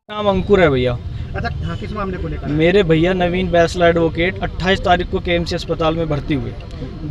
नाम अंकुर है भैया। अच्छा, हाँ, किस मामले को लेकर? मेरे भैया नवीन बैसला एडवोकेट 28 तारीख को केएमसी अस्पताल में भर्ती हुए।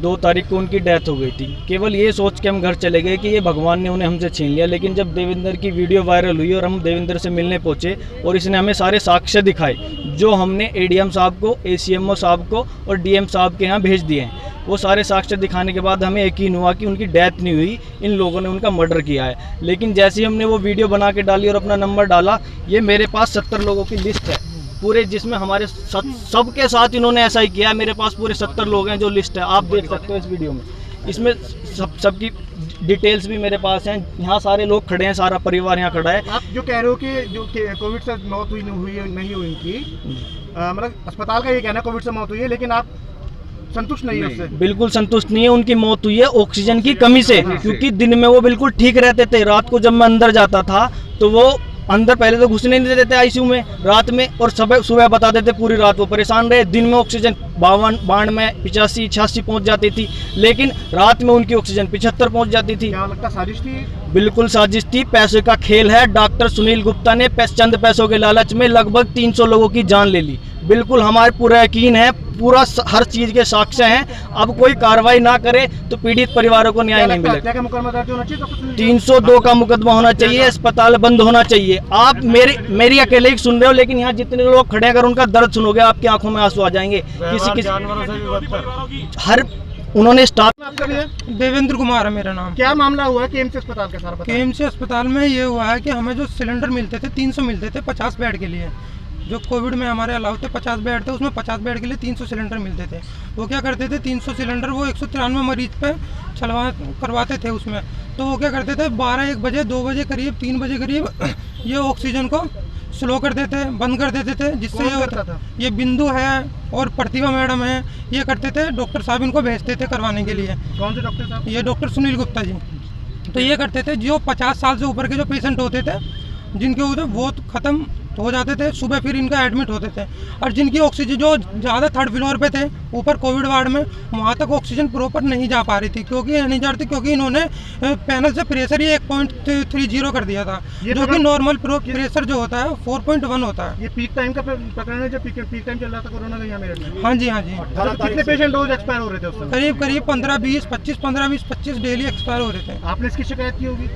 2 तारीख को उनकी डेथ हो गई थी। केवल ये सोच के हम घर चले गए कि ये भगवान ने उन्हें हमसे छीन लिया। लेकिन जब देवेंद्र की वीडियो वायरल हुई और हम देवेंद्र से मिलने पहुंचे और इसने हमें सारे साक्ष्य दिखाए जो हमने एडीएम साहब को, एसीएमओ साहब को और डीएम साहब के यहाँ भेज दिए हैं, वो सारे साक्ष्य दिखाने के बाद हमें यकीन हुआ कि उनकी डेथ नहीं हुई, इन लोगों ने उनका मर्डर किया है। लेकिन जैसे ही हमने वो वीडियो बना के डाली और अपना नंबर डाला, ये मेरे पास 70 लोगों की लिस्ट है पूरे, जिसमें हमारे सबके साथ इन्होंने ऐसा ही किया है। मेरे पास पूरे 70 लोग हैं जो लिस्ट है, आप देख सकते हो इस वीडियो में। इसमें सबकी डिटेल्स भी मेरे पास हैं। यहाँ सारे लोग खड़े हैं, सारा परिवार यहाँ खड़ा है। आप जो कह रहे हो कि जो कोविड से मौत हुई नहीं हुई इनकी, मतलब अस्पताल का ये कहना है कोविड से मौत हुई है, लेकिन आप संतुष्ट नहीं है उससे? बिल्कुल संतुष्ट नहीं है। उनकी मौत हुई है ऑक्सीजन की कमी से, क्योंकि दिन में वो बिल्कुल ठीक रहते थे। रात को जब मैं अंदर जाता था तो वो अंदर पहले तो घुसने नहीं देते थे आईसीयू में रात में, और सुबह बता देते पूरी रात वो परेशान रहे। दिन में ऑक्सीजन 52 में 85 86 पहुंच जाती थी, लेकिन रात में उनकी ऑक्सीजन 75 पहुंच जाती थी। क्या लगता साजिश थी? बिल्कुल साजिश थी, पैसे का खेल है। डॉक्टर सुनील गुप्ता ने चंद पैसों के लालच में लगभग 300 लोगों की जान ले ली। बिल्कुल हमारे पूरा यकीन है, पूरा हर चीज के साक्ष्य हैं। अब कोई कार्रवाई ना करे तो पीड़ित परिवारों को न्याय नहीं मिलेगा। 302 का मुकदमा होना चाहिए, अस्पताल बंद होना चाहिए। आप मेरी अकेले ही सुन रहे हो, लेकिन यहाँ जितने लोग खड़े हैं, अगर उनका दर्द सुनोगे आपकी आंखों में आंसू आ जाएंगे। किसी हर उन्होंने स्टाफ। देवेंद्र कुमार है मेरा नाम। क्या मामला हुआ है केएमसी अस्पताल का? सारा केएमसी अस्पताल में ये हुआ है कि हमें जो सिलेंडर मिलते थे 300 मिलते थे 50 बेड के लिए। जो कोविड में हमारे अलाउ थे 50 बेड थे, उसमें 50 बेड के लिए 300 सिलेंडर मिलते थे। वो क्या करते थे, 300 सिलेंडर वो 193 मरीज पे करवाते थे उसमें। तो वो क्या करते थे, 12-1 बजे 2 बजे करीब 3 बजे करीब ये ऑक्सीजन को स्लो कर देते, बंद कर देते थे। जिससे ये होता था, ये बिंदु है और प्रतिभा मैडम है, ये करते थे। डॉक्टर साहब इनको भेजते थे करवाने के लिए। कौन से डॉक्टर साहब? ये डॉक्टर सुनील गुप्ता जी। तो ये करते थे, जो 50 साल से ऊपर के जो पेशेंट होते थे, जिनके उधर वो खत्म हो जाते थे, सुबह फिर इनका एडमिट होते थे। और जिनकी ऑक्सीजन जो ज़्यादा 3rd फ्लोर पे थे ऊपर कोविड वार्ड में, वहाँ तक ऑक्सीजन प्रॉपर नहीं जा पा रही थी। क्योंकि इन्होंने पैनल से प्रेशर ही 1.30 कर दिया था, जो कि नॉर्मल प्रेशर जो होता है 4.1 होता है। ये पीक टाइम का प्रकरण है, जब पीक टाइम चल रहा था कोरोना का यहाँ मेरे में? हाँ जी, हाँ जी। कितने पेशेंट रोज एक्सपायर हो रहे थे उस समय? करीब 15-20-25 डेली एक्सपायर हो रहे थे। आपने इसकी शिकायत की होगी?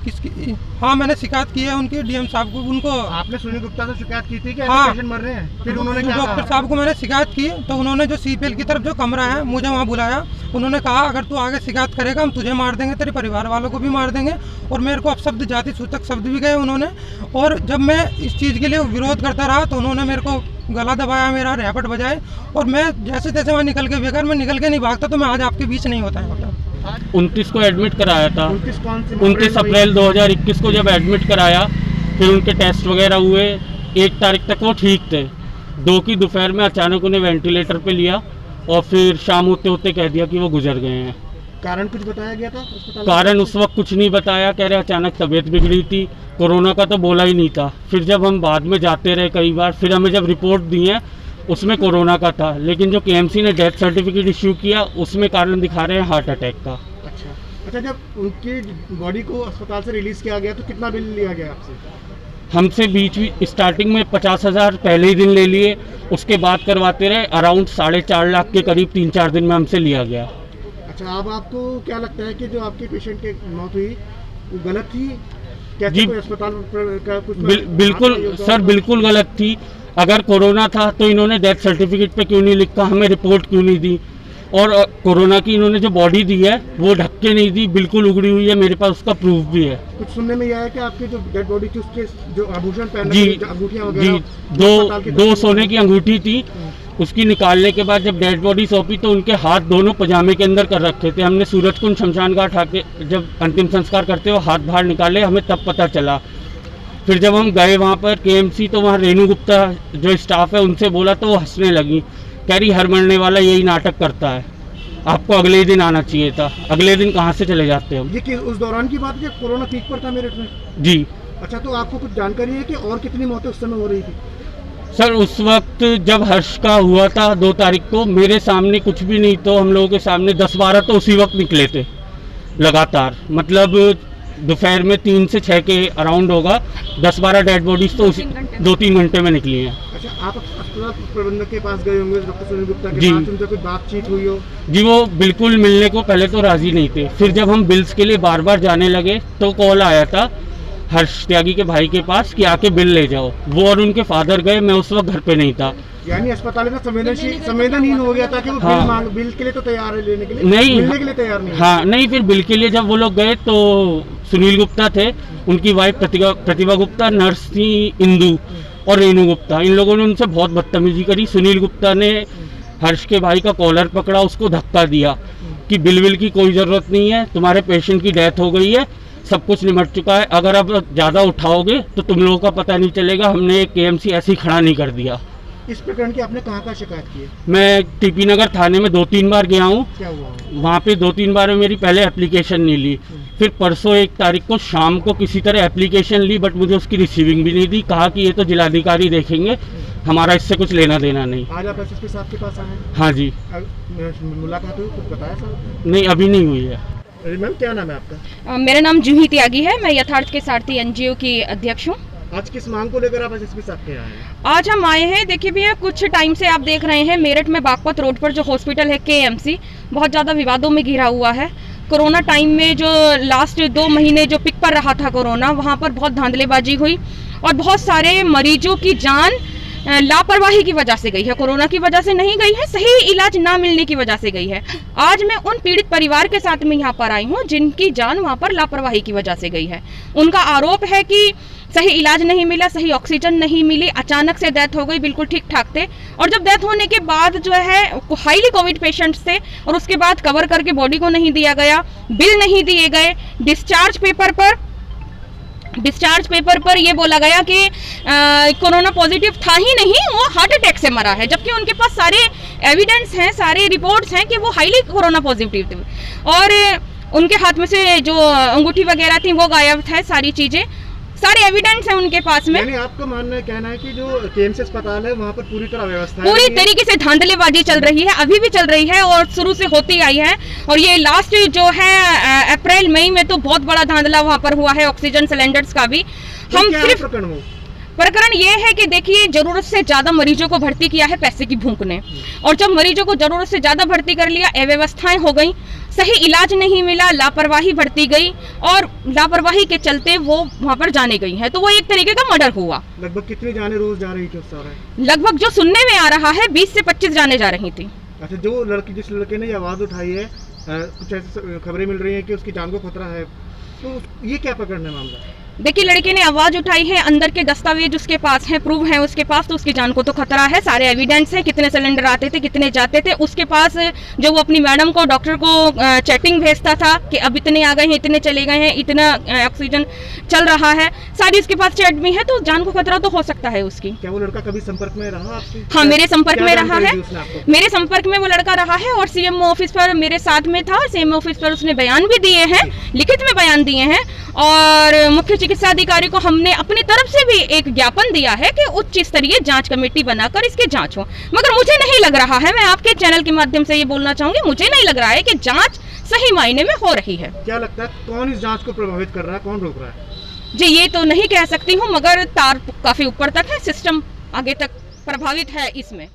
किसकी? हाँ, मैंने शिकायत की है उनके डीएम साहब को। उनको आपने सुनील गुप्ता से शिकायत की थी कि हाँ, पेशेंट मर रहे हैं? फिर उन्होंने क्या डॉक्टर साहब को मैंने शिकायत की, तो उन्होंने जो सीपीएल की तरफ जो कमरा है मुझे वहाँ बुलाया। उन्होंने कहा अगर तू आगे शिकायत करेगा हम तुझे मार देंगे, तेरे परिवार वालों को भी मार देंगे। और मेरे को अपशब्द, जाति सूचक शब्द भी गए उन्होंने। और जब मैं इस चीज़ के लिए विरोध करता रहा तो उन्होंने मेरे को गला दबाया, मेरा रैपट बजाए, और मैं जैसे तैसे वहाँ निकल के, बेकार मैं निकल के नहीं भागता तो मैं आज आपके बीच नहीं होता है। 29 को एडमिट कराया था। 29 अप्रैल 2021 को जब एडमिट कराया, फिर उनके टेस्ट वगैरह हुए। 1 तारीख तक वो ठीक थे। 2 की दोपहर में अचानक उन्हें वेंटिलेटर पे लिया और फिर शाम होते होते कह दिया कि वो गुजर गए हैं। कारण कुछ बताया गया था? कारण उस वक्त कुछ नहीं बताया, कह रहे अचानक तबीयत बिगड़ी थी, कोरोना का तो बोला ही नहीं था। फिर जब हम बाद में जाते रहे कई बार, फिर हमें जब रिपोर्ट दी है उसमें कोरोना का था, लेकिन जो केएमसी ने डेथ सर्टिफिकेट इश्यू किया उसमें कारण दिखा रहे हैं हार्ट अटैक का। अच्छा, जब उनकी बॉडी को अस्पताल से रिलीज किया गया तो कितना बिल लिया गया आपसे? हमसे बीच स्टार्टिंग में 50,000 पहले ही दिन ले लिए, उसके बाद करवाते रहे। अराउंड 4.5 लाख के करीब 3-4 दिन में हमसे लिया गया। अच्छा, अब आपको क्या लगता है कि जो आपके पेशेंट की मौत हुई वो गलत थी? क्या जी, कोई अस्पताल का कुछ बिल्कुल सर, बिल्कुल गलत थी। अगर कोरोना था तो इन्होंने डेथ सर्टिफिकेट पे क्यों नहीं लिखा, हमें रिपोर्ट क्यों नहीं दी? और कोरोना की इन्होंने जो बॉडी दी है वो ढक के नहीं दी, बिल्कुल उगड़ी हुई है, मेरे पास उसका प्रूफ भी है। कुछ सुनने में यह है कि आपकी जो डेड बॉडी थी उसके जो आभूषण पहने, अंगूठियां जी, दो सोने की अंगूठी थी। उसकी निकालने के बाद जब डेड बॉडी सौंपी तो उनके हाथ दोनों पजामे के अंदर कर रखे थे। हमने सूरजकुंड शमशान घाट आके जब अंतिम संस्कार करते हुए हाथ बाहर निकाले, हमें तब पता चला। फिर जब हम गए वहाँ पर केएमसी, तो वहाँ रेणु गुप्ता जो स्टाफ है उनसे बोला तो वो हंसने लगी, कह रही हर मरने वाला यही नाटक करता है, आपको अगले दिन आना चाहिए था। अगले दिन कहाँ से चले जाते हम? ये उस दौरान की बात है जब कोरोना पीक पर था मेरठ में? जी। अच्छा, तो आपको कुछ जानकारी है कि और कितनी मौतें उस समय हो रही थी? सर, उस वक्त जब हर्ष का हुआ था 2 तारीख को, मेरे सामने कुछ भी नहीं, तो हम लोगों के सामने 10-12 तो उसी वक्त निकले थे लगातार। मतलब दोपहर में 3 से 6 के अराउंड होगा, 10-12 डेड बॉडीज तो 2-3 घंटे में निकली हैं। अच्छा, आप अस्पताल प्रबंधक के पास गए होंगे, डॉक्टर सुनील गुप्ता के जी। पास, उनसे कोई बातचीत हुई हो? जी, वो बिल्कुल मिलने को पहले तो राजी नहीं थे। फिर जब हम बिल्स के लिए बार बार जाने लगे तो कॉल आया था हर्ष त्यागी के भाई के पास कि आके बिल ले जाओ। वो और उनके फादर गए, मैं उस वक्त घर पे नहीं था। यानी अस्पताल में संवेदनहीन हो गया था कि वो हाँ। बिल के लिए तो तैयार है, लेने के लिए नहीं, मिलने के लिए तैयार नहीं है। हाँ नहीं, फिर बिल के लिए जब वो लोग गए तो सुनील गुप्ता थे, उनकी वाइफ प्रतिभा गुप्ता, नर्स थी इंदू और रेनू गुप्ता, इन लोगों ने उनसे बहुत बदतमीजी करी। सुनील गुप्ता ने हर्ष के भाई का कॉलर पकड़ा, उसको धक्का दिया कि बिल की कोई ज़रूरत नहीं है, तुम्हारे पेशेंट की डेथ हो गई है, सब कुछ निमट चुका है, अगर अब ज़्यादा उठाओगे तो तुम लोगों का पता नहीं चलेगा, हमने KMC ऐसे ही खड़ा नहीं कर दिया। इस प्रकरण की आपने कहाँ शिकायत की है? मैं TP नगर थाने में 2-3 बार गया हूँ, क्या हुआ? वहाँ पे 2-3 बार मेरी पहले एप्लीकेशन नहीं ली, फिर परसों 1 तारीख को शाम को किसी तरह एप्लीकेशन ली, बट मुझे उसकी रिसीविंग भी नहीं दी। कहा कि ये तो जिलाधिकारी देखेंगे, हमारा इससे कुछ लेना देना नहीं। आज आप SSP साहब के पास आए हैं? हाँ जी। मुलाकात हुई, कुछ बताया सर? नहीं, अभी नहीं हुई है। मैम, क्या नाम है आपका? मेरा नाम जूही त्यागी है, मैं यथार्थ के सारथी NGO की अध्यक्ष हूँ। आज किस मांग को लेकर आप SSP साहब के आए हैं? आज हम आए हैं, देखिए भैया, कुछ टाइम से आप देख रहे हैं मेरठ में बागपत रोड पर जो हॉस्पिटल है KMC बहुत ज़्यादा विवादों में घिरा हुआ है। कोरोना टाइम में जो लास्ट 2 महीने जो पिक पर रहा था कोरोना, वहाँ पर बहुत धांधलेबाजी हुई और बहुत सारे मरीजों की जान लापरवाही की वजह से गई है, कोरोना की वजह से नहीं गई है, सही इलाज ना मिलने की वजह से गई है। आज मैं उन पीड़ित परिवार के साथ में यहाँ पर आई हूँ जिनकी जान वहाँ पर लापरवाही की वजह से गई है। उनका आरोप है कि सही इलाज नहीं मिला, सही ऑक्सीजन नहीं मिली, अचानक से डेथ हो गई, बिल्कुल ठीक ठाक थे, और जब डेथ होने के बाद जो है हाईली कोविड पेशेंट्स थे और उसके बाद कवर करके बॉडी को नहीं दिया गया, बिल नहीं दिए गए, डिस्चार्ज पेपर पर ये बोला गया कि कोरोना पॉजिटिव था ही नहीं, वो हार्ट अटैक से मरा है, जबकि उनके पास सारे एविडेंस हैं, सारे रिपोर्ट्स हैं कि वो हाईली कोरोना पॉजिटिव थे और उनके हाथ में से जो अंगूठी वगैरह थी वो गायब थे, सारी चीज़ें, सारे एविडेंस हैं उनके पास में। यानी आपका मानना है, कहना है कि जो KMC अस्पताल है वहाँ पर पूरी तरह व्यवस्था है, पूरी तरीके से धांधलेबाजी चल रही है, अभी भी चल रही है और शुरू से होती आई है, और ये लास्ट जो है अप्रैल मई में तो बहुत बड़ा धांधला वहाँ पर हुआ है ऑक्सीजन सिलेंडर्स का भी। तो हम सिर्फ प्रकरण ये है कि देखिए, जरूरत से ज़्यादा मरीजों को भर्ती किया है पैसे की भूख ने, और जब मरीजों को जरूरत से ज़्यादा भर्ती कर लिया, अव्यवस्थाएं हो गई, सही इलाज नहीं मिला, लापरवाही बढ़ती गई और लापरवाही के चलते वो वहाँ पर जाने गई हैं, तो वो एक तरीके का मर्डर हुआ। लगभग कितनी जाने रोज जा रही थी उस समय? लगभग जो सुनने में आ रहा है 20 से 25 जाने जा रही थी। अच्छा, जो लड़की, जिस लड़के ने ये आवाज़ उठाई है, कुछ ऐसी खबरें मिल रही हैं कि उसकी जान को खतरा है, तो ये क्या पकड़ना है मामला? देखिए, लड़के ने आवाज उठाई है, अंदर के दस्तावेज उसके पास हैं, प्रूफ है उसके पास, तो उसकी जान को तो खतरा है, सारे एविडेंस हैं, कितने सिलेंडर आते थे, कितने जाते थे, उसके पास जो वो अपनी मैडम को, डॉक्टर को चैटिंग भेजता था कि अब इतने आ गए हैं, इतने चले गए हैं, इतना ऑक्सीजन चल रहा है, सारी उसके पास चैट भी है, तो जान को खतरा तो हो सकता है उसकी। क्या वो लड़का कभी संपर्क में रहा आपसे? हाँ, मेरे संपर्क में रहा है, मेरे संपर्क में वो लड़का रहा है और CMO ऑफिस पर मेरे साथ में था, CMO ऑफिस पर उसने बयान भी दिए हैं, लिखित में बयान दिए हैं, और मुख्य चिकित्सा अधिकारी को हमने अपनी तरफ से भी एक ज्ञापन दिया है कि उच्च स्तरीय जांच कमेटी बनाकर इसकी जांच हो। मगर मुझे नहीं लग रहा है, मैं आपके चैनल के माध्यम से ये बोलना चाहूंगी, मुझे नहीं लग रहा है कि जांच सही मायने में हो रही है। क्या लगता है कौन इस जांच को प्रभावित कर रहा है, कौन रोक रहा है? जी, ये तो नहीं कह सकती हूँ, मगर तार काफी ऊपर तक है, सिस्टम आगे तक प्रभावित है इसमें।